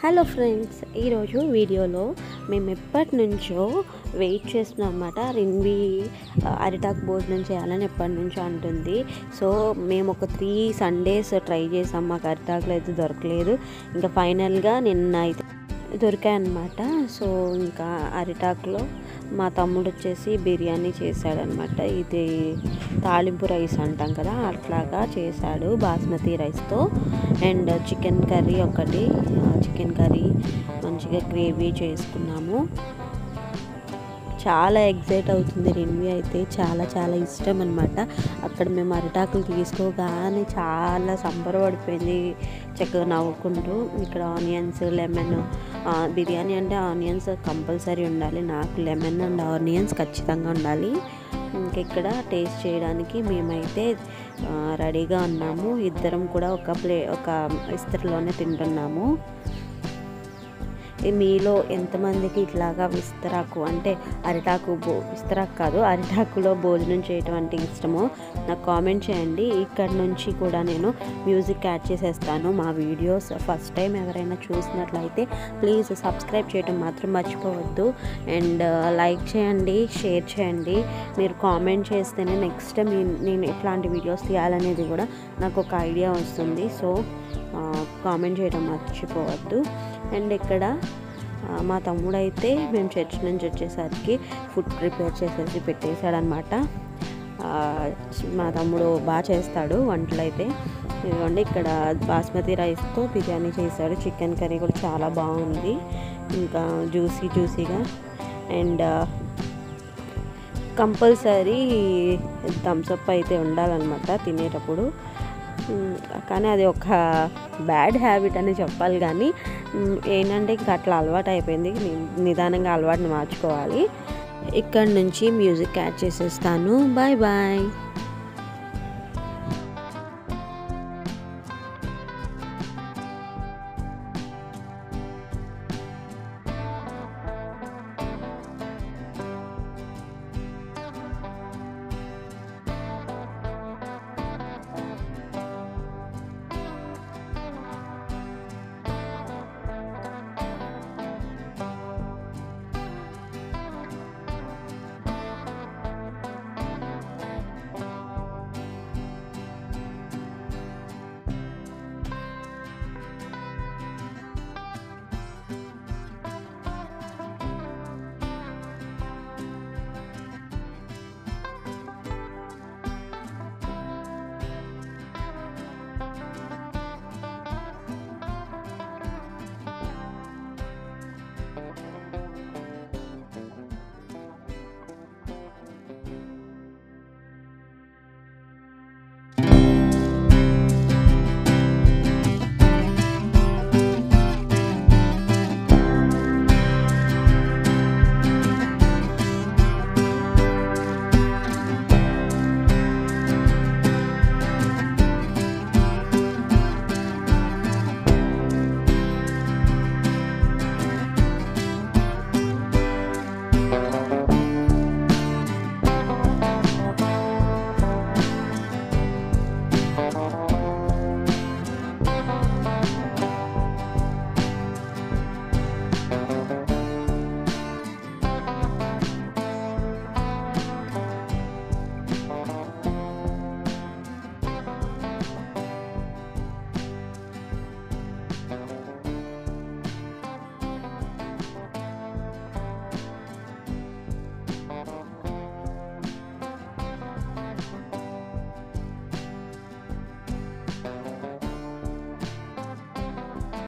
Hello friends, ఈరోజు వీడియోలో మేము ఎప్పటి నుంచో వెయిట్ చేస్తున్నాం అన్నమాట. రిన్వి అరిటాకు భోజనం చేయాలని ఎప్పటి నుంచో అంటుంది. సో మేము ఒక 3 సండేస్ ట్రై చేసాం, మాకు అరిటాకులు అయితే దొరకలేదు. ఇంకా ఫైనల్గా నిన్న అయితే దొరికాయన్నమాట. సో ఇంకా అరిటాకులో మా తమ్ముడు వచ్చేసి బిర్యానీ చేశాడనమాట. ఇది తాలింపు రైస్ అంటాం కదా, అట్లాగా చేశాడు బాస్మతి రైస్తో. And chicken curry chicken curry మంచిగా గ్రేవీ చేసుకున్నాము. చాలా ఎగ్జైట్ అవుతుంది రిన్వి అయితే, చాలా చాలా ఇష్టం అనమాట. అక్కడ మేము అరిటాకులు తీసుకోగానే చాలా సంబరపడిపోయింది, చక్కగా నవ్వుకుంటూ. ఇక్కడ ఆనియన్స్, లెమన్, బిర్యానీ అంటే ఆనియన్స్ కంపల్సరీ ఉండాలి, నాకు లెమన్ అండ్ ఆనియన్స్ ఖచ్చితంగా ఉండాలి. ఇక్కడ టేస్ట్ చేయడానికి మేమైతే రెడీగా ఉన్నాము. ఇద్దరం కూడా ఒక ఇస్తరిలోనే తింటున్నాము. మీలో ఎంతమందికి ఇట్లాగా విస్తరాకు అంటే విస్తరాకు కాదు, అరిటాకులో భోజనం చేయటం అంటే ఇష్టమో నాకు కామెంట్ చేయండి. ఇక్కడ నుంచి కూడా నేను మ్యూజిక్ యాడ్ చేసేస్తాను మా వీడియోస్. ఫస్ట్ టైం ఎవరైనా చూసినట్లయితే ప్లీజ్ సబ్స్క్రైబ్ చేయడం మాత్రం మర్చిపోవద్దు. అండ్ లైక్ చేయండి, షేర్ చేయండి. మీరు కామెంట్ చేస్తేనే నెక్స్ట్ టైం నేను ఎట్లాంటి వీడియోస్ తీయాలనేది కూడా నాకు ఒక ఐడియా వస్తుంది. సో కామెంట్ చేయడం మర్చిపోవద్దు. అండ్ ఇక్కడ మా తమ్ముడు అయితే మేము చర్చ్ నుంచి వచ్చేసరికి ఫుడ్ ప్రిపేర్ చేసేసి పెట్టేశాడనమాట. మా తమ్ముడు బాగా చేస్తాడు వంటలు అయితే. ఇదిగోండి, ఇక్కడ బాస్మతి రైస్తో బిర్యానీ చేశాడు. చికెన్ కర్రీ కూడా చాలా బాగుంది, ఇంకా జ్యూసీగా. అండ్ కంపల్సరీ థమ్స్అప్ అయితే ఉండాలన్నమాట తినేటప్పుడు. కానీ అది ఒక బ్యాడ్ హ్యాబిట్ అని చెప్పాలి. కానీ ఏంటంటే ఇంకా అట్లా అలవాటు అయిపోయింది, నిదానంగా అలవాటుని మార్చుకోవాలి. ఇక్కడ నుంచి మ్యూజిక్ యాడ్ చేసేస్తాను. Bye bye.